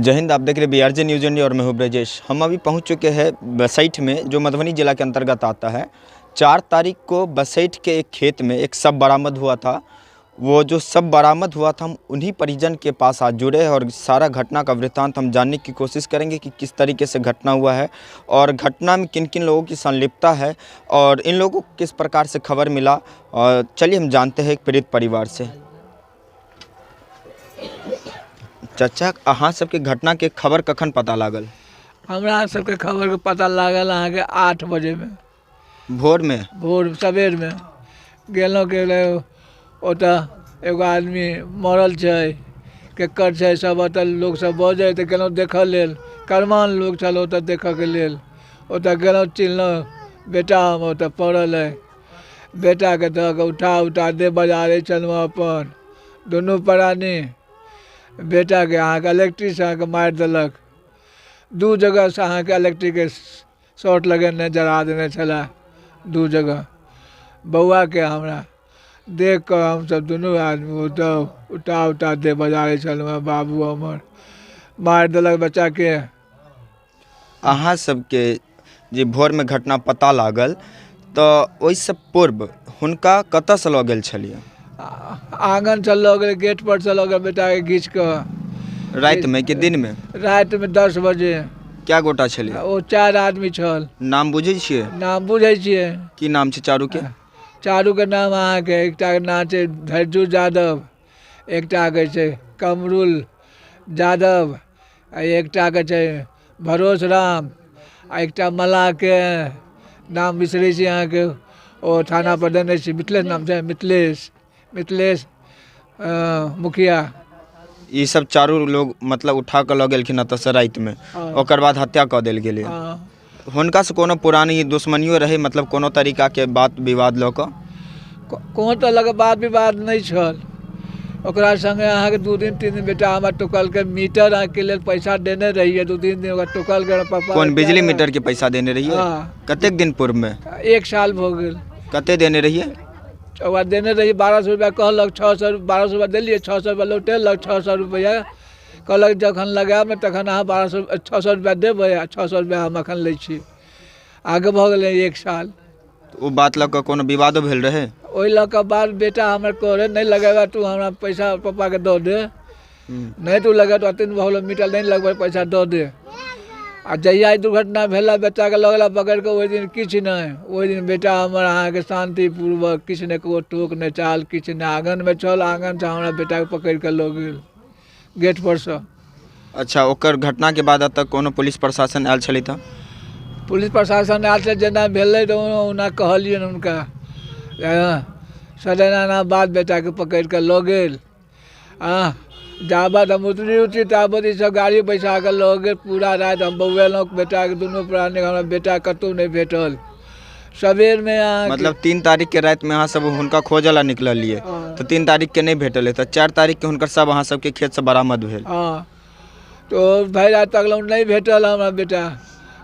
जय हिंद। आप देख रहे BRJ न्यूज़ इंडिया और मैं हूं ब्रजेश। हम अभी पहुंच चुके हैं बसैठ में, जो मधुबनी जिला के अंतर्गत आता है। 4 तारीख को बसैठ के एक खेत में एक शव बरामद हुआ था। वो जो शव बरामद हुआ था, हम उन्हीं परिजन के पास आज जुड़े हैं और सारा घटना का वृत्तांत हम जानने की कोशिश करेंगे कि किस तरीके से घटना हुआ है और घटना में किन किन लोगों की संलिप्तता है और इन लोगों को किस प्रकार से खबर मिला। और चलिए हम जानते हैं एक पीड़ित परिवार से। चाचा, अहाँ सबके घटना के खबर कखन पता लागल? हमरा सबके खबर के पता लागल अहाँ के 8 बजे में, भोर सवेर में गेलों के ओतऽ एगो आदमी मरल छै, केकर छै सब ओतऽ लोग सब बजे तऽ गेलों देखऽ लेल। करमान लोग छल ओतऽ देखऽ के लेल। ओतऽ गेलों, चिन्हलहुँ बेटा हम ओतऽ पड़ल है। बेटा के दऽ के उठा दे बजारे छलहुँ अपन दुनू प्राणी। बेटा के अहाँ के इलेक्ट्रिक से अहाँ के मारि देलक। 2 जगह से अहाँ के इलेक्ट्रिक के शॉर्ट लगेने जरा देने छला 2 जगह। बौआ के हमरा देख कर हम सब दुनू आदमी उठा दे बजारे छलहुँ। बाबू हमर मारि देलक बच्चा के। अहाँ सबके जे भोर में घटना पता लागल तो ओहिसँ पूर्व हुनका कतऽ से लऽ गेल छलियै? आंगन से लऽ गेल, गेट पर से लऽ गेल बेटा के घींच कऽ। रात में कि दिन में? रात में 10 बजे। क्या गोटा छलियै? ओ 4 आदमी छल। नाम बुझै छियै? नाम बुझै छियै। की नाम छै चारू के? चारू के नाम अहाँ के एकटा के नाम छै धैर्जू यादव, एकटा के छै कमरुल यादव, आ एकटा के छै भरोस राम, आ एकटा मल्लाह के नाम बिसरै छी अहाँ के। ओ थाना पर देने छी, मिथिलेश नाम छै, मिथिलेश मुखिया। ये सब चारू लोग मतलब उठा के लऽ गेलखिन एतऽ से रात में, ओकर बाद हत्या कऽ देल गेलै। हुनका से कोनो पुरानी दुश्मनियो रहे, मतलब कोनो तरीका के बात विवाद लऽ कऽ? कोनो तरह के बात विवाद नहीं छल। ओकरा संगे अहाँ के 2 दिन 3 दिन बेटा हमरा टोकल के मीटर अहाँ के लेल पैसा देने रहिए। 2-3 दिन ओकरा टोकल के पापा। कौन बिजली मीटर के पैसा देने रहिए? कतेक दिन पूर्व में? 1 साल हो गेल। कते देने रहिए? ओकरा देने रहिए 1200 रुपया, कहलक 600, 1200 रुपया देलिए, 600 रुपया लौटेलक। 600 रुपया कहलक जखन लगायब ने तखन अहाँ 600 रुपया देबै, 600 रुपया हम अखन लै छी। आगे भऽ गेलै 1 साल। ओ बात लऽ कऽ कोनो विवादो भेल रहे? ओहि लऽ कऽ बाद बेटा हमर कहै नहीं लगेगा तू, हमरा पैसा पापा के दऽ दे। नहीं तू लगे तो 3 भऽ गेलो, मीटर नहीं लगबै, पैसा दऽ दे। आ जहिया ई दुर्घटना भेला बेटा के लगला पकड़ के, ओहि दिन किछु नहीं। ओहि दिन बेटा हमर अहाँ के शांतिपूर्वक किछु नहीं, को टोक नहीं चाल किछु नहीं, आंगन में छल। आंगन से हमरा बेटा के पकड़ के लऽ गेल गेट पर से। अच्छा, ओकर घटना के बाद तक कोनो पुलिस प्रशासन आयल छलै? तऽ पुलिस प्रशासन आयल छै, जेना भेलै तऽ ओना कहलियन हुनका। सडेना बाद बेटा के पकड़ के लऽ गेल। जाबत हम उतरी ताबत सब गाड़ी बैसा के लऽ गेल। पूरा रात हम बौएलहुँ बेटा के दुनू प्राणी। हमरा बेटा कतौ नहीं भेटल। सवेर में मतलब 3 तारीख के रात में अहाँ सब हुनका खोजऽ ला निकललिए, तो 3 तारीख के नहीं भेटल है, तो 4 तारीख के हुनकर सब अहाँ सबके खेत से बरामद भेल। तो भरि रात तक नहीं भेटल हमरा बेटा।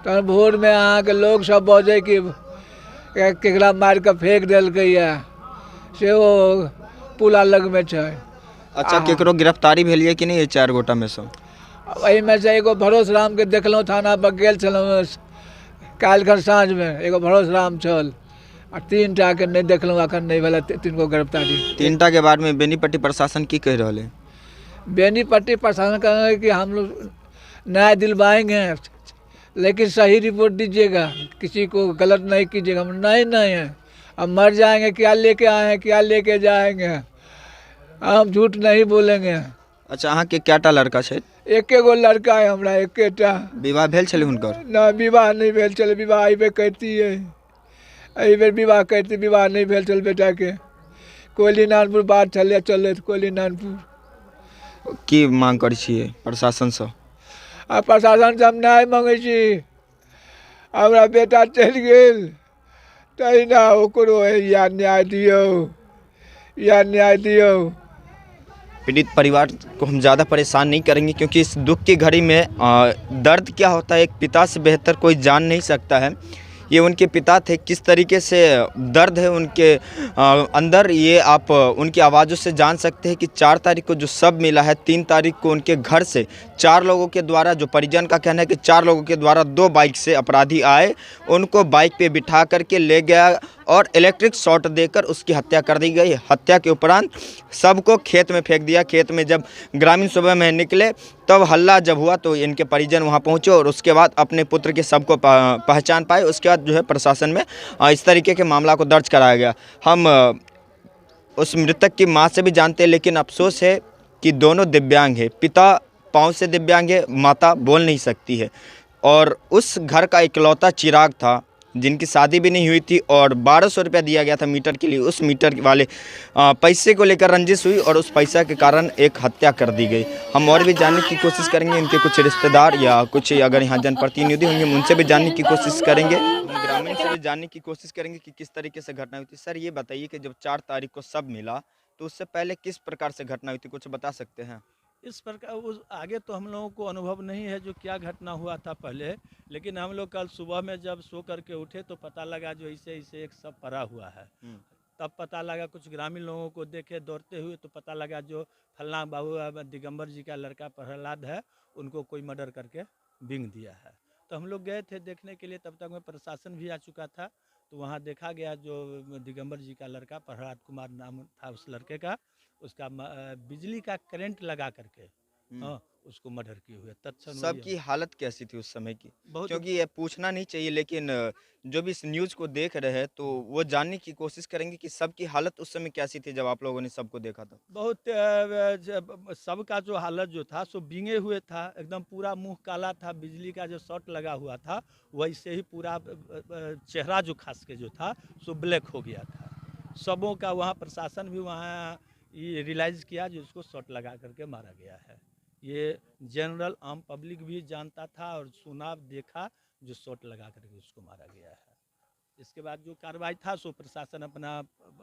तहन भोर में अहाँ के लोग सब बजे कि केकरा मार के फेंक देलकैया, से वो पुला लग में छै। अच्छा, केकरो गिरफ्तारी भेलिए कि नहीं ये 4 गोटा में से? एहि में से एगो भरोस राम के देखलहुँ, थाना पर गेल छलहुँ काल्हि खन साँझ में। एगो भरोस राम छल, आ 3 टा के नहीं देखलहुँ, अखन नहीं भेल 3 गो गिरफ्तारी। 3 टा के बाद में बेनीपट्टी प्रशासन की कह रहा है? बेनीपट्टी प्रशासन कह रहे हैं कि हम लोग न्याय दिलवाएंगे, लेकिन सही रिपोर्ट दीजिएगा, किसी को गलत नहीं कीजिएगा। हम नहीं है, हम मर जाएंगे, क्या लेके आए हैं, क्या लेके जाएंगे, हम झूठ नहीं बोलेंगे। अच्छा, अहाँ के कएटा लड़का छै? 1 गो लड़का है हमरा, 1टा। विवाह भेल छलै हुनकर? ना, विवाह नहीं भेल छलै। विवाह एहि बेर करती है, एहि बेर विवाह करती। विवाह नहीं भेल छल बेटा के। कोयली नानपुर बात चले कोयली नानपुर। की मांग करै छियै प्रशासन से? आ प्रशासन से हम न्याय मांगे छी। हमरा बेटा चलि गेल, तहिना ओकरो या न्याय दियो, या न्याय दियो। पीड़ित परिवार को हम ज़्यादा परेशान नहीं करेंगे, क्योंकि इस दुख की घड़ी में दर्द क्या होता है एक पिता से बेहतर कोई जान नहीं सकता है। ये उनके पिता थे, किस तरीके से दर्द है उनके अंदर, ये आप उनकी आवाज़ों से जान सकते हैं कि 4 तारीख को जो शव मिला है, 3 तारीख को उनके घर से 4 लोगों के द्वारा, जो परिजन का कहना है कि 4 लोगों के द्वारा 2 बाइक से अपराधी आए, उनको बाइक पे बिठा करके ले गया और इलेक्ट्रिक शॉट देकर उसकी हत्या कर दी गई। हत्या के उपरांत सबको खेत में फेंक दिया। खेत में जब ग्रामीण सुबह में निकले तब हल्ला जब हुआ तो इनके परिजन वहां पहुंचे और उसके बाद अपने पुत्र के शव को पहचान पाए। उसके बाद जो है प्रशासन में इस तरीके के मामला को दर्ज कराया गया। हम उस मृतक की मां से भी जानते हैं, लेकिन अफसोस है कि दोनों दिव्यांग है। पिता पाँव से दिव्यांग है, माता बोल नहीं सकती है और उस घर का इकलौता चिराग था जिनकी शादी भी नहीं हुई थी और 1200 रुपया दिया गया था मीटर के लिए। उस मीटर वाले पैसे को लेकर रंजिश हुई और उस पैसा के कारण एक हत्या कर दी गई। हम और भी जानने की कोशिश करेंगे, इनके कुछ रिश्तेदार या कुछ अगर यहाँ जनप्रतिनिधि होंगे उनसे भी जानने की कोशिश करेंगे, ग्रामीण से भी जानने की कोशिश करेंगे कि किस तरीके से घटना हुई थी। सर ये बताइए कि जब 4 तारीख को शव मिला तो उससे पहले किस प्रकार से घटना हुई थी, कुछ बता सकते हैं? इस प्रकार उस आगे तो हम लोगों को अनुभव नहीं है जो क्या घटना हुआ था पहले, लेकिन हम लोग कल सुबह में जब सो करके उठे तो पता लगा जो ऐसे ऐसे एक सब पड़ा हुआ है। तब पता लगा, कुछ ग्रामीण लोगों को देखे दौड़ते हुए तो पता लगा जो फलना बाबू दिगंबर जी का लड़का प्रहलाद है, उनको कोई मर्डर करके बिंग दिया है। तो हम लोग गए थे देखने के लिए, तब तक में प्रशासन भी आ चुका था। तो वहाँ देखा गया जो दिगंबर जी का लड़का प्रहलाद कुमार नाम था उस लड़के का, उसका बिजली का करंट लगा करके हाँ उसको मर्डर किए हुए तत्क्षण सबकी हालत कैसी थी उस समय की? बहुत क्योंकि ये पूछना नहीं चाहिए, लेकिन जो भी इस न्यूज़ को देख रहे हैं तो वो जानने की कोशिश करेंगे कि सबकी हालत उस समय कैसी थी जब आप लोगों ने सबको देखा था? बहुत सबका जो हालत जो था सो बींगे हुए था, एकदम पूरा मुंह काला था, बिजली का जो शॉट लगा हुआ था वैसे ही पूरा चेहरा जो खास के जो था सो ब्लैक हो गया था सबों का। वहाँ प्रशासन भी वहाँ ये रियलाइज़ किया जो उसको शॉट लगा करके मारा गया है। ये जनरल आम पब्लिक भी जानता था और सुना देखा जो शॉट लगा करके उसको मारा गया है। इसके बाद जो कार्रवाई था सो प्रशासन अपना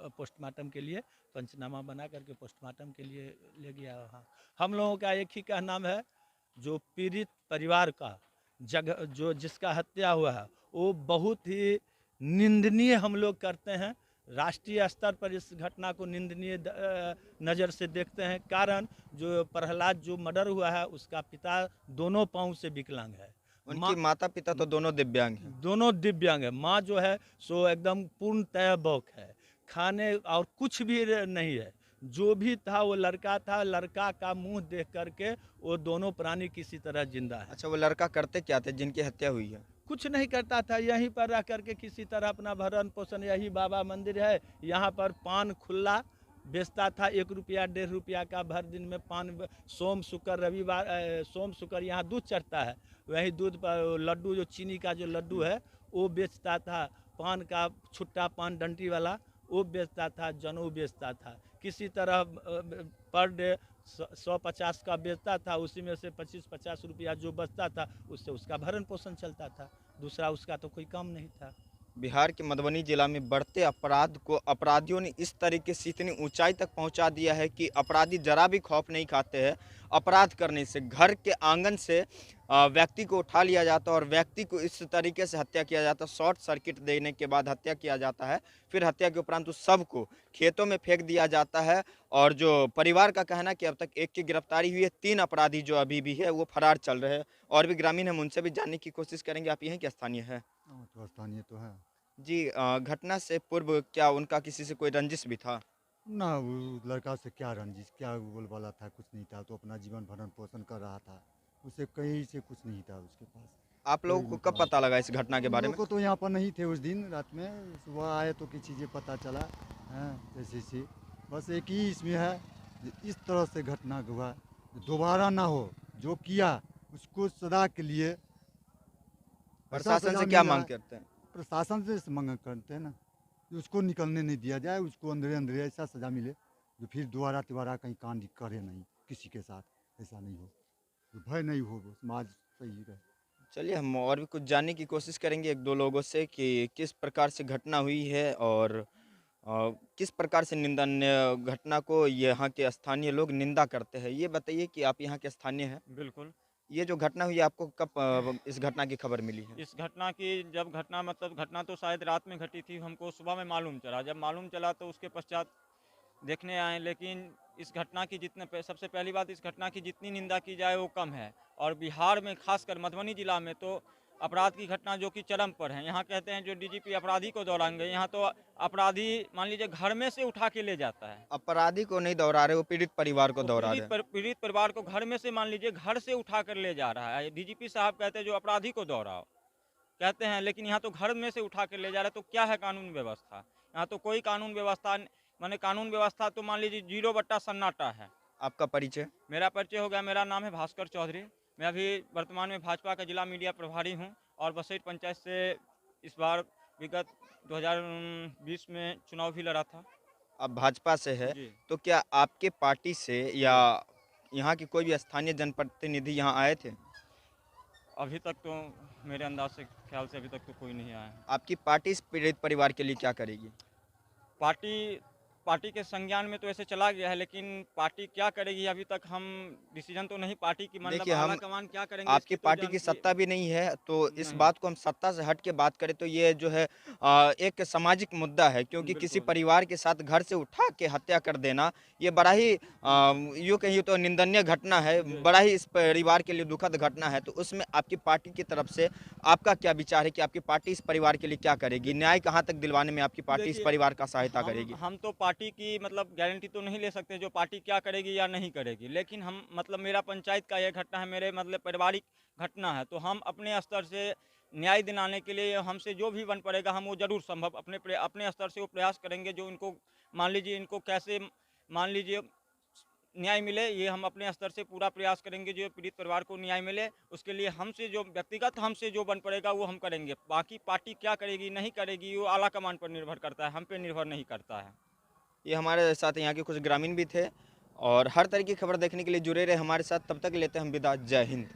पोस्टमार्टम के लिए पंचनामा बना करके पोस्टमार्टम के लिए ले गया वहाँ। हम लोगों का एक ही कहना है, जो पीड़ित परिवार का जगह जो जिसका हत्या हुआ है वो बहुत ही निंदनीय हम लोग करते हैं। राष्ट्रीय स्तर पर इस घटना को निंदनीय नज़र से देखते हैं। कारण जो प्रहलाद जो मर्डर हुआ है उसका पिता दोनों पाँव से विकलांग है, उनकी माता पिता तो दोनों दिव्यांग हैं। दोनों दिव्यांग है। माँ जो है सो एकदम पूर्णतः बौक है, खाने और कुछ भी नहीं है। जो भी था वो लड़का था, लड़का का मुंह देख करके वो दोनों प्राणी किसी तरह जिंदा है। अच्छा, वो लड़का करते क्या थे जिनकी हत्या हुई है? कुछ नहीं करता था, यहीं पर रह करके किसी तरह अपना भरण पोषण, यही बाबा मंदिर है यहाँ पर पान खुला बेचता था। 1 रुपया 1.5 रुपया का भर दिन में पान, सोम शुक्र रविवार सोम शुक्र यहाँ दूध चढ़ता है, वही दूध पर लड्डू जो चीनी का जो लड्डू है वो बेचता था। पान का छुट्टा पान डंटी वाला वो बेचता था, जनेऊ बेचता था। किसी तरह पर डे 150 का बेचता था, उसी में से 25-50 रुपया जो बचता था उससे उसका भरण पोषण चलता था, दूसरा उसका तो कोई काम नहीं था। बिहार के मधुबनी जिला में बढ़ते अपराध को अपराधियों ने इस तरीके से इतनी ऊंचाई तक पहुंचा दिया है कि अपराधी जरा भी खौफ नहीं खाते हैं अपराध करने से। घर के आंगन से व्यक्ति को उठा लिया जाता है और व्यक्ति को इस तरीके से हत्या किया जाता है। शॉर्ट सर्किट देने के बाद हत्या किया जाता है, फिर हत्या के उपरांत उस सब को खेतों में फेंक दिया जाता है। और जो परिवार का कहना है कि अब तक एक की गिरफ्तारी हुई है, 3 अपराधी जो अभी भी है वो फरार चल रहे हैं। और भी ग्रामीण हम उनसे भी जानने की कोशिश करेंगे। आप यहीं के स्थानीय है? तो स्थानीय तो है जी, घटना से पूर्व क्या उनका किसी से कोई रंजिश भी था? ना, वो लड़का से क्या रंजिश, क्या बोलबाला था, कुछ नहीं था। तो अपना जीवन भरण पोषण कर रहा था, उसे कहीं से कुछ नहीं था उसके पास। आप लोगों को कब पता लगा इस घटना के हम बारे लोग में? को तो यहाँ पर नहीं थे उस दिन रात में, सुबह आए तो कुछ चीज़ें पता चला हैं जैसे से। बस एक ही इसमें है, इस तरह से घटना हुआ दोबारा ना हो, जो किया उसको सदा के लिए प्रशासन से क्या मांग करते हैं? प्रशासन से मांग करते हैं ना, उसको निकलने नहीं दिया जाए, उसको अंदर अंदर ऐसा सजा मिले जो फिर दोबारा कहीं कांड करे नहीं किसी के साथ, ऐसा नहीं हो, जो भय नहीं हो, समाज सही रहे। चलिए, हम और भी कुछ जानने की कोशिश करेंगे 1-2 लोगों से कि किस प्रकार से घटना हुई है और किस प्रकार से निंदनीय घटना को यहाँ के स्थानीय लोग निंदा करते हैं। ये बताइए कि आप यहाँ के स्थानीय हैं? बिल्कुल। ये जो घटना हुई आपको कब इस घटना की खबर मिली है? इस घटना की जब घटना मतलब घटना तो शायद रात में घटी थी, हमको सुबह में मालूम चला। जब मालूम चला तो उसके पश्चात देखने आए, लेकिन इस घटना की सबसे पहली बात, इस घटना की जितनी निंदा की जाए वो कम है। और बिहार में खासकर मधुबनी जिला में तो अपराध की घटना जो कि चरम पर है। यहाँ कहते हैं जो डीजीपी अपराधी को दौड़ाएंगे, यहाँ तो अपराधी मान लीजिए घर में से उठा के ले जाता है। अपराधी को नहीं दौड़ा रहे, वो पीड़ित परिवार को दौड़ा रहे हैं। पीड़ित परिवार को घर में से मान लीजिए घर से उठा कर ले जा रहा है। डीजीपी साहब कहते हैं जो अपराधी को दौड़ाओ कहते हैं, लेकिन यहाँ तो घर में से उठा कर ले जा रहा है। तो क्या है कानून व्यवस्था? यहाँ तो कोई कानून व्यवस्था माने कानून व्यवस्था तो मान लीजिए 0 सन्नाटा है। आपका परिचय? मेरा परिचय हो गया, मेरा नाम है भास्कर चौधरी। मैं अभी वर्तमान में भाजपा का जिला मीडिया प्रभारी हूँ और बसैठ पंचायत से इस बार विगत 2020 में चुनाव भी लड़ा था। अब भाजपा से है, जी। तो क्या आपके पार्टी से या यहाँ की कोई भी स्थानीय जनप्रतिनिधि यहाँ आए थे? अभी तक तो मेरे अंदाज से ख्याल से अभी तक तो कोई नहीं आया है। आपकी पार्टी इस पीड़ित परिवार के लिए क्या करेगी? पार्टी के संज्ञान में तो ऐसे चला गया है, लेकिन पार्टी क्या करेगी अभी तक हम डिसीजन तो नहीं पार्टी की मतलब देखिए, हम आला कमान क्या करेंगे आपकी इसकी तो पार्टी की सत्ता भी नहीं है, तो इस नहीं। बात को हम सत्ता से हट के बात करें तो ये जो है एक सामाजिक मुद्दा है, क्योंकि किसी बिल्कुल। परिवार के साथ घर से उठा के हत्या कर देना ये बड़ा ही यूँ कहिए तो निंदनीय घटना है, बड़ा ही इस परिवार के लिए दुखद घटना है। तो उसमें आपकी पार्टी की तरफ से आपका क्या विचार है कि आपकी पार्टी इस परिवार के लिए क्या करेगी? न्याय कहाँ तक दिलवाने में आपकी पार्टी इस देखिए, परिवार का सहायता करेगी? हम तो पार्टी की मतलब गारंटी तो नहीं ले सकते जो पार्टी क्या करेगी या नहीं करेगी, लेकिन हम मतलब मेरा पंचायत का ये घटना है, मेरे मतलब पारिवारिक घटना है, तो हम अपने स्तर से न्याय दिलाने के लिए हमसे जो भी बन पड़ेगा हम वो जरूर संभव अपने स्तर से वो प्रयास करेंगे। जो इनको मान लीजिए इनको कैसे मान लीजिए न्याय मिले, ये हम अपने स्तर से पूरा प्रयास करेंगे जो पीड़ित परिवार को न्याय मिले। उसके लिए हमसे जो व्यक्तिगत हमसे जो बन पड़ेगा वो हम करेंगे। बाकी पार्टी क्या करेगी नहीं करेगी वो आला कमान पर निर्भर करता है, हम पे निर्भर नहीं करता है। ये हमारे साथ यहाँ के कुछ ग्रामीण भी थे और हर तरह की खबर देखने के लिए जुड़े रहे हमारे साथ। तब तक लेते हैं हम विदा। जय हिंद।